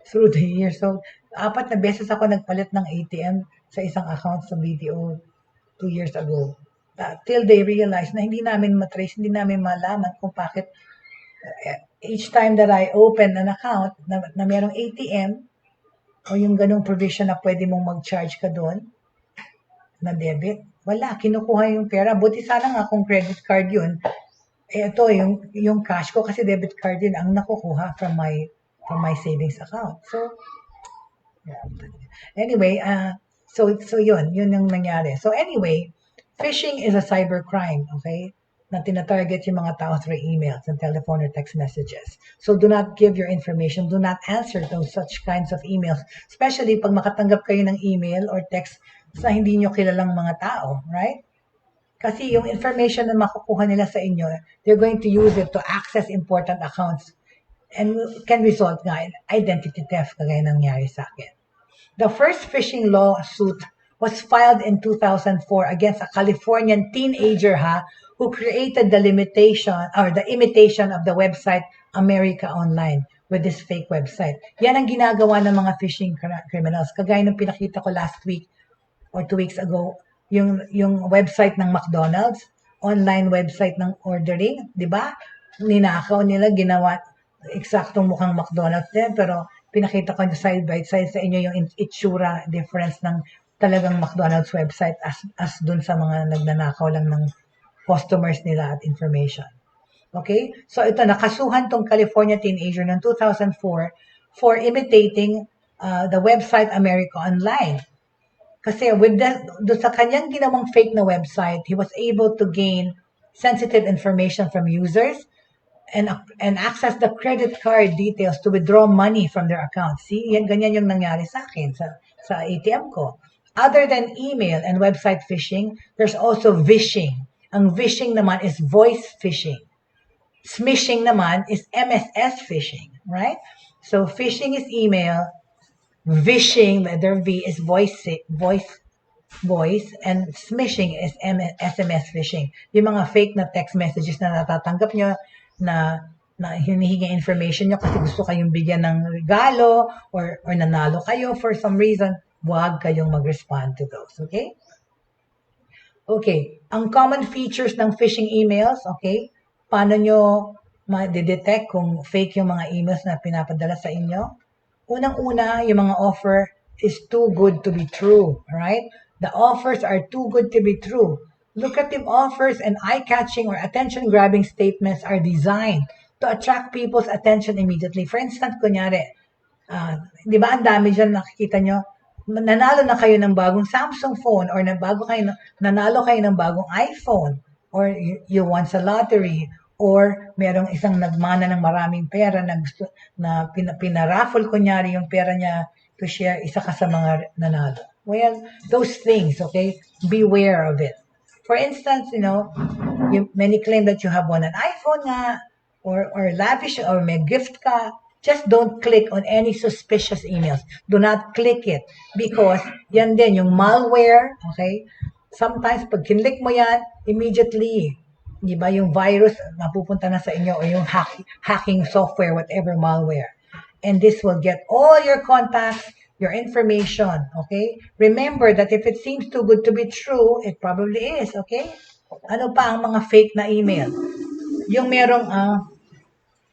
B: through the years. So, 4 na beses ako nagpalit ng ATM sa isang account sa BDO 2 years ago. Till they realized na hindi namin matrace, hindi namin malaman kung bakit each time that I open an account na merong ATM o yung ganong provision na pwede mong mag-charge ka doon na debit, wala, kinukuha yung pera. Buti sana nga kung credit card yun, ito yung cash ko kasi debit card din ang nakukuha from my savings account. So, yeah. Anyway, so yun yung nangyari. So anyway, phishing is a cyber crime, okay? Na tinatarget yung mga tao through emails and telephone or text messages. So do not give your information, do not answer those such kinds of emails, especially pag makatanggap kayo ng email or text sa hindi nyo kilalang mga tao, right? Kasi yung information na makukuha nila sa inyo, they're going to use it to access important accounts and can result nga in identity theft kagaya nangyari sa akin. The first phishing lawsuit was filed in 2004 against a Californian teenager who created the imitation of the website America Online with this fake website. Yan ang ginagawa ng mga phishing criminals. Kagaya ng pinakita ko last week or 2 weeks ago, yung website ng McDonald's, online website ng ordering, di ba? Ninakaw nila, ginawa eksaktong mukhang McDonald's din, pero pinakita ko side by side sa inyo yung itsura difference ng talagang McDonald's website as dun sa mga nagnanakaw lang ng customers nila at information. Okay? So ito, nakasuhan tong California teenager ng 2004 for imitating the website America Online. Kasi doon sa kanyang ginawang fake na website, he was able to gain sensitive information from users and access the credit card details to withdraw money from their account. See, ganyan yung nangyari sa akin sa ATM ko. Other than email and website phishing, there's also vishing. Ang vishing naman is voice phishing. Smishing naman is MSS phishing, right? So phishing is email, vishing, letter V, is voice, and smishing is SMS phishing. Yung mga fake na text messages na natatanggap nyo na hinihingi information nyo kasi gusto kayong bigyan ng regalo or nanalo kayo for some reason, huwag kayong mag-respond to those, okay? Okay, ang common features ng phishing emails, okay? Paano nyo ma-detect kung fake yung mga emails na pinapadala sa inyo? Unang-una, yung mga offer is too good to be true, right? The offers are too good to be true. Lucrative offers and eye-catching or attention-grabbing statements are designed to attract people's attention immediately. For instance, kunyari, di ba ang dami dyan nakikita nyo, nanalo na kayo ng bagong Samsung phone or nanalo kayo ng bagong iPhone or you won sa lottery or merong isang nagmana ng maraming pera na gusto na pinaraffle kunyari yung pera niya to share, isa ka sa mga nanalo. Well, those things, okay? Beware of it. For instance, many claim that you have won an iPhone nga, or lavish, or may gift ka. Just don't click on any suspicious emails. Do not click it because yan din, yung malware, okay? Sometimes pag kinlik mo yan, immediately, di ba, yung virus mapupunta na sa inyo o yung hacking software, whatever malware. And this will get all your contacts, your information, okay? Remember that if it seems too good to be true, it probably is, okay? Ano pa ang mga fake na email? Yung merong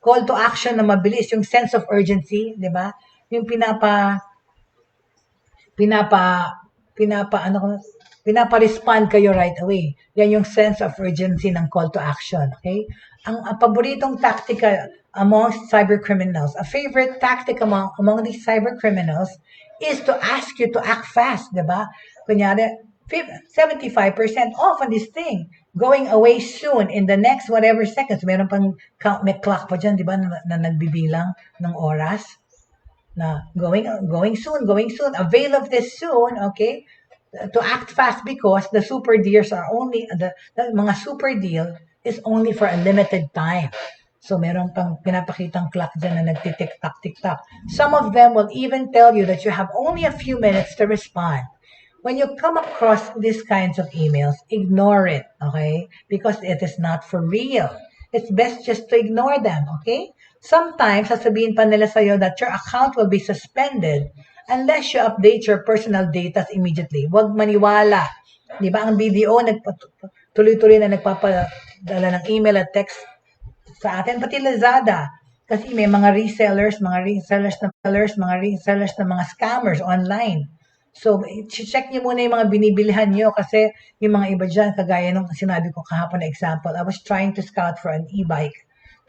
B: call to action na mabilis, yung sense of urgency, di ba? Yung pinapa-respond kayo right away. Yan yung sense of urgency ng call to action, okay? Ang paboritong tactica among cyber criminals, a favorite tactic among these cyber criminals is to ask you to act fast, di ba? Kunyari, 75% off on this thing, going away soon in the next whatever seconds. Meron pang may clock pa dyan, di ba, na nagbibilang ng oras na going soon, avail of this soon, okay? To act fast because the super deals are only, the mga super deal is only for a limited time. So, meron pang pinapakitang clock dyan na nagtitik-tak. Some of them will even tell you that you have only a few minutes to respond. When you come across these kinds of emails, ignore it, okay? Because it is not for real. It's best just to ignore them, okay? Sometimes, sasabihin pa nila sa'yo that your account will be suspended unless you update your personal data immediately. Huwag maniwala. Di ba? Ang BDO, tuloy-tuloy na nagpapadala ng email at text sa atin, pati Lazada. Kasi may mga resellers na mga scammers online. So, check niyo muna yung mga binibilihan niyo kasi yung mga iba dyan, kagaya nung sinabi ko kahapon na example, I was trying to scout for an e-bike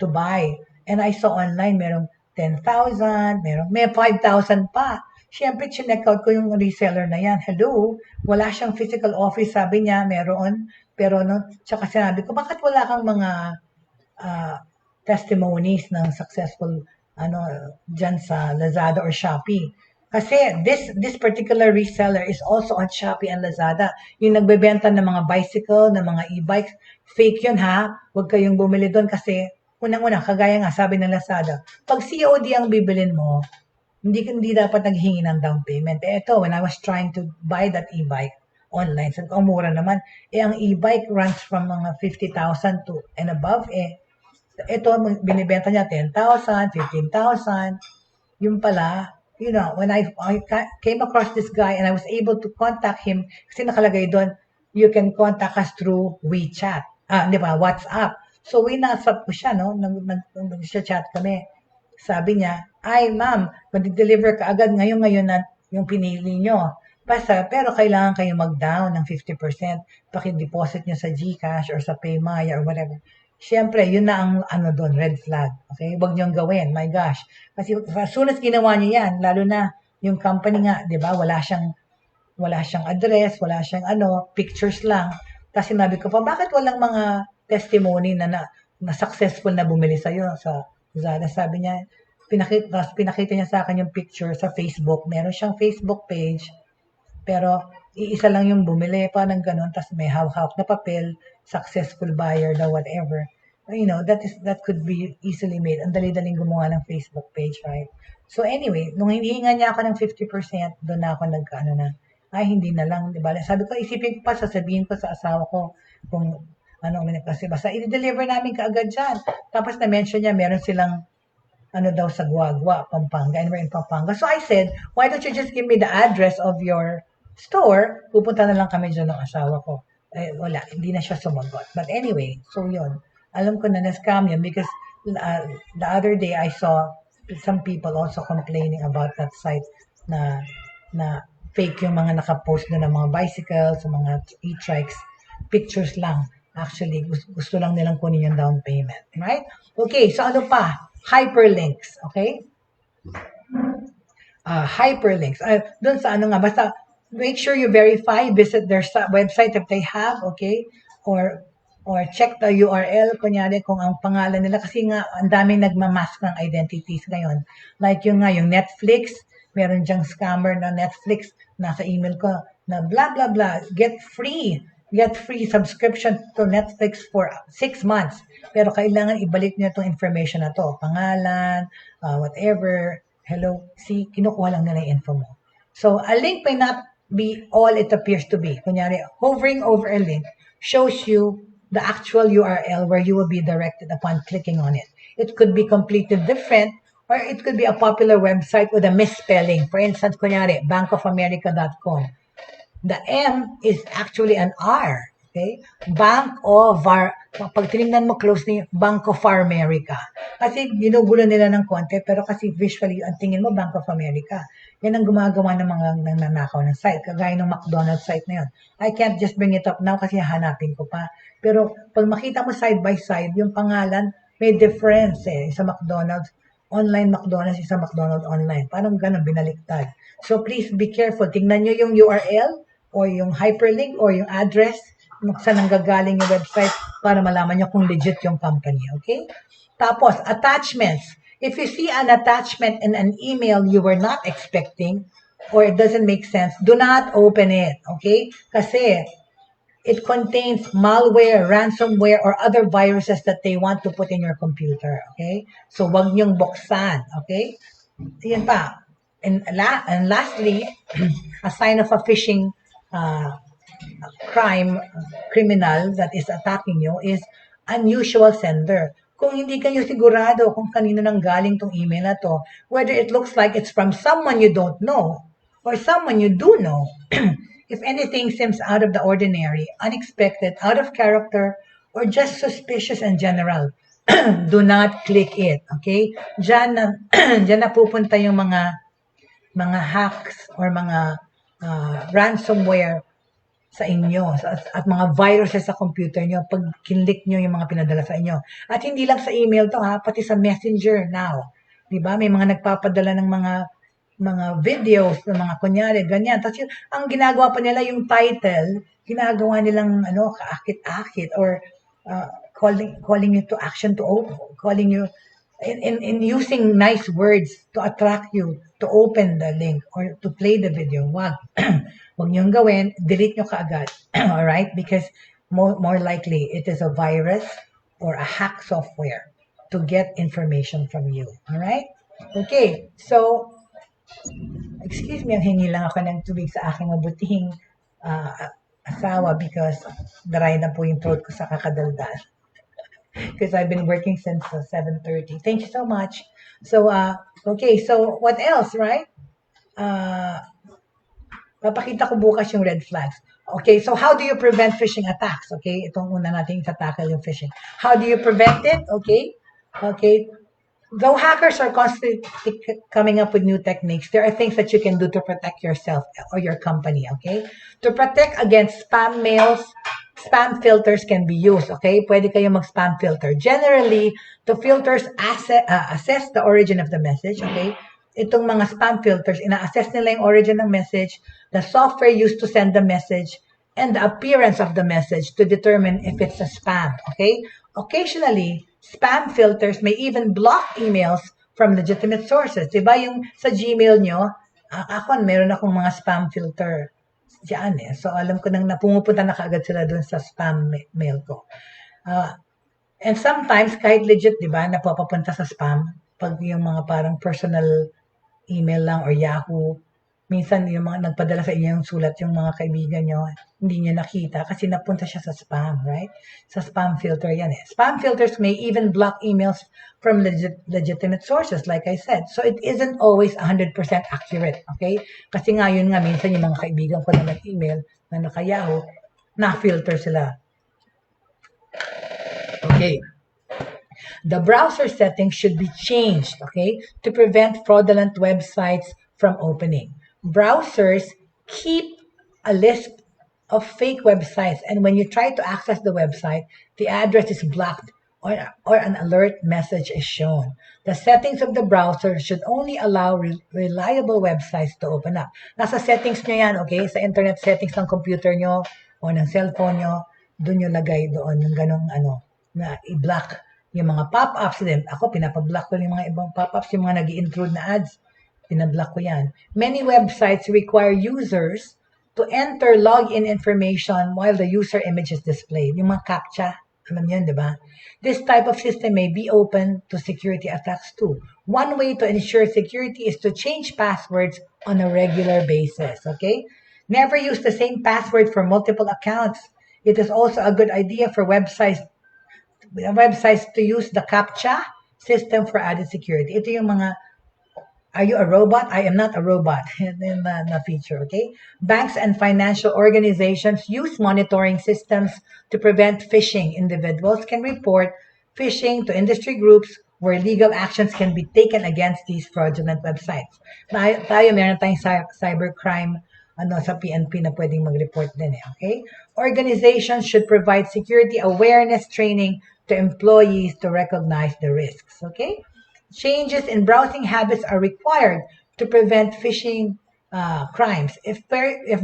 B: to buy. And I saw online, merong 10,000, may 5,000 pa. Siyempre, chinek out ko yung reseller na yan. Hello, wala siyang physical office, sabi niya, meron. Pero, tsaka sinabi ko, bakit wala kang mga testimonies ng successful dyan sa Lazada or Shopee? Kasi this particular reseller is also on Shopee and Lazada. Yung nagbebenta ng mga bicycle, ng mga e-bikes, fake yun ha. Huwag kayong bumili doon kasi unang-una, kagaya nga sabi ng Lazada, pag COD ang bibilin mo, hindi dapat naghingi ng down payment. Ito, when I was trying to buy that e-bike online, sabi ko, mura naman. Ang e-bike runs from mga 50,000 to and above. Ito, binibenta niya 10,000, 15,000. Yung pala, when I came across this guy and I was able to contact him, kasi nakalagay doon, you can contact us through WeChat. Di ba? WhatsApp. So, winasap ko siya, no? Nag-chat kami. Sabi niya, ay ma'am, mag-deliver ka agad ngayon na yung pinili nyo. Pero kailangan kayo mag-down ng 50%. Paki-deposit nyo sa GCash or sa PayMaya or whatever. Siyempre, yun na ang doon, red flag. Okay? Huwag niyong gawin. My gosh. Kasi as soon as ginawa niyo yan, lalo na yung company nga, di ba, wala siyang address, wala siyang pictures lang. Kasi sinabi ko pa, bakit walang mga testimony na successful na bumili sa'yo sa Zara? Sabi niya, pinakita niya sa akin yung picture sa Facebook. Meron siyang Facebook page, pero iisa lang yung bumili, parang ganun, tapos may hawak na papel, successful buyer daw, whatever. That could be easily made. Ang dali-daling gumawa ng Facebook page, right? So anyway, nung hinihinga niya ako ng 50%, doon na ako hindi na lang, di ba? Sabi ko, isipin ko pa, sasabihin ko sa asawa ko, kung kasi basta i-deliver namin kaagad dyan. Tapos na-mention niya, meron silang daw sa Guagua, Pampanga, and we're in Pampanga. So I said, why don't you just give me the address of your store? Pupunta na lang kami dyan ng asawa ko. Wala, hindi na siya sumagot. But anyway, so yun. Alam ko na na-scam yun because the other day I saw some people also complaining about that site na fake yung mga nakapost na ng mga bicycles, mga e-trikes, pictures lang. Actually, gusto lang nilang kunin yung down payment. Right? Okay, so ano pa? Hyperlinks. Okay? hyperlinks. Doon sa ano nga, basta make sure you verify, visit their website if they have, okay? Or check the URL, kunyari kung ang pangalan nila, kasi nga ang daming nagmamask ng identities ngayon. Like yung Netflix, meron dyang scammer na Netflix, nasa email ko, na blah, blah, blah, get free subscription to Netflix for 6 months. Pero kailangan ibalik niyo itong information na to, pangalan, whatever, hello, see, kinukuha lang nila yung info mo. So, a link may not be all it appears to be. Kunyari, hovering over a link shows you the actual URL where you will be directed upon clicking on it. It could be completely different, or it could be a popular website with a misspelling. For instance, kunyari, bankofamerica.com. The M is actually an R. Okay? Bank of pag tinignan mo closely, Bank of America. Kasi ginugulo nila ng konti, pero kasi visually, ang tingin mo, Bank of America. Yan ang gumagawa ng mga nananakaw ng site. Kagaya ng McDonald's site na yun. I can't just bring it up now kasi hanapin ko pa. Pero pag makita mo side by side, yung pangalan, may difference eh. Sa McDonald's, online McDonald's, isa McDonald's online. Parang ganun, binaliktad. So please be careful. Tingnan nyo yung URL o yung hyperlink o yung address kung saan nanggagaling yung website para malaman nyo kung legit yung company. Okay? Tapos, attachments. If you see an attachment in an email you were not expecting or it doesn't make sense, do not open it. Okay? Kasi it contains malware, ransomware, or other viruses that they want to put in your computer. Okay? So, wag nyong buksan. Okay? Yan pa. And lastly, a sign of a phishing criminal that is attacking you is unusual sender. Kung hindi kayo sigurado kung kanino nang galing tong email na to, whether it looks like it's from someone you don't know or someone you do know, if anything seems out of the ordinary, unexpected, out of character, or just suspicious in general, do not click it. Okay? Diyan na pupunta yung mga hacks or mga ransomware sa inyo at mga viruses sa computer nyo pag kinlik nyo yung mga pinadala sa inyo. At hindi lang sa email to ha, pati sa messenger now. Diba? May mga nagpapadala ng mga videos, ng mga kunyari, ganyan. Tapos ang ginagawa pa nila yung title, ginagawa nilang kaakit-akit or calling you to action to open, calling you in using nice words to attract you to open the link or to play the video. Wag. Wag niyong gawin, delete nyo kaagad. Alright? Because more likely, it is a virus or a hack software to get information from you. Alright? Okay. So, excuse me, ang hingi lang ako ng tubig sa aking mabutihing asawa because dry na po yung throat ko sa kakadaldal. Because I've been working since 7:30. Thank you so much. So, okay. So, what else, right? Papakita ko bukas yung red flags. Okay, so how do you prevent phishing attacks? Okay, itong una natin tackle yung phishing. How do you prevent it? Okay, though hackers are constantly coming up with new techniques, there are things that you can do to protect yourself or your company, okay? To protect against spam mails, spam filters can be used, okay? Pwede kayo mag-spam filter. Generally, the filters assess the origin of the message, okay? Itong mga spam filters, ina-assess nila yung origin ng message, the software used to send the message, and the appearance of the message to determine if it's a spam, okay? Occasionally, spam filters may even block emails from legitimate sources. Diba yung sa Gmail nyo, meron akong mga spam filter dyan eh. So, alam ko nang pumupunta na kaagad sila dun sa spam mail ko. And sometimes, kahit legit, diba, napapapunta sa spam, pag yung mga parang personal email lang or Yahoo, minsan yung mga nagpadala sa inyo yung sulat yung mga kaibigan nyo, hindi nyo nakita kasi napunta siya sa spam, right? Sa spam filter yan eh. Spam filters may even block emails from legitimate sources, like I said. So it isn't always 100% accurate, okay? Kasi nga yun nga, minsan yung mga kaibigan ko na nag-email na naka-Yahoo, na-filter sila. Okay. The browser settings should be changed, okay, to prevent fraudulent websites from opening. Browsers keep a list of fake websites, and when you try to access the website, the address is blocked or an alert message is shown. The settings of the browser should only allow reliable websites to open up. Nasa settings nyo yan, okay? Sa internet settings ng computer nyo o ng cellphone nyo, doon nyo lagay doon yung ganong na i-block yung mga pop-ups din. Ako, pinapablock ko yung mga ibang pop-ups, yung mga nag-i-intrude na ads. Pinablock ko yan. Many websites require users to enter login information while the user image is displayed. Yung mga CAPTCHA, alam yan, di ba? This type of system may be open to security attacks too. One way to ensure security is to change passwords on a regular basis, okay? Never use the same password for multiple accounts. It is also a good idea for websites to use the CAPTCHA system for added security. Ito yung mga, are you a robot? I am not a robot. na feature, okay? Banks and financial organizations use monitoring systems to prevent phishing. Individuals can report phishing to industry groups where legal actions can be taken against these fraudulent websites. Meron tayong cybercrime sa PNP na pwedeng mag-report din okay? Organizations should provide security awareness training to employees to recognize the risks, okay? Changes in browsing habits are required to prevent phishing crimes. If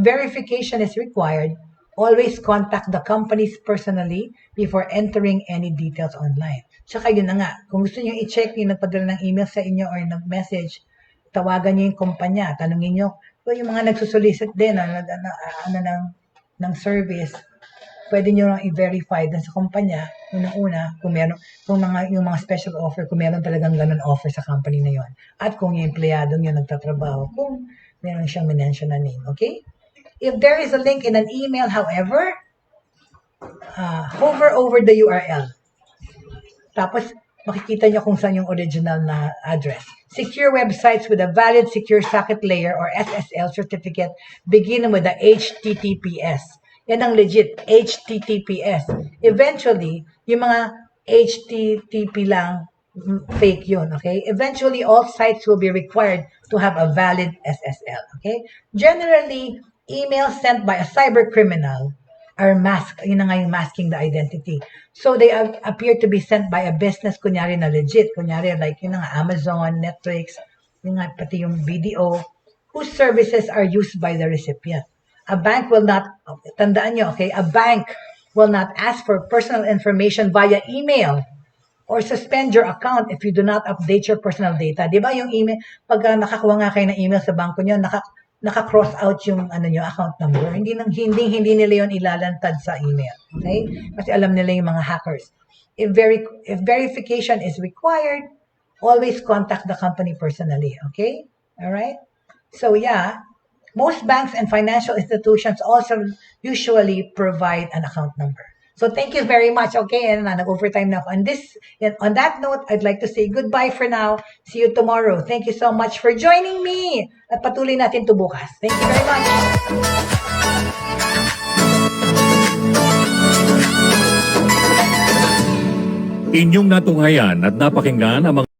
B: verification is required, always contact the companies personally before entering any details online. Tsaka yun na nga, kung gusto nyo i-check yung nagpadala ng email sa inyo or nag-message, tawagan nyo yung kumpanya, tanungin nyo, yung mga nagsusolicit din ng service, pwede nyo lang i-verify dun sa kumpanya, unang-una, yung mga special offer, kung meron talagang ganun offer sa company na yon. At kung yung empleyadong yun nagtatrabaho, kung meron siyang mention na name, okay? If there is a link in an email, however, hover over the URL. Tapos, makikita nyo kung saan yung original na address. Secure websites with a valid secure socket layer or SSL certificate begin with the HTTPS. Yan ang legit, HTTPS. Eventually, yung mga HTTP lang, fake yun, okay? Eventually, all sites will be required to have a valid SSL, okay? Generally, emails sent by a cyber criminal are masked. Yun na nga yung masking the identity. So, they appear to be sent by a business, kunyari na legit. Kunyari, like yun nga, Amazon, Netflix, yun nga, pati yung BDO, whose services are used by the recipient. A bank will not, tandaan nyo, okay, a bank will not ask for personal information via email or suspend your account if you do not update your personal data. Di ba yung email, pag nakakuha nga kayo ng email sa banko nyo, naka-cross out yung account number. Hindi nila yon ilalantad sa email. Okay? Kasi alam nila yung mga hackers. If verification is required, always contact the company personally. Okay? All right? So yeah, most banks and financial institutions also usually provide an account number. So thank you very much. Okay, and nag-overtime na ako. On that note, I'd like to say goodbye for now. See you tomorrow. Thank you so much for joining me. At patuloy natin to bukas. Thank you very much.
A: Inyong natunghayan at napakinggan ang mga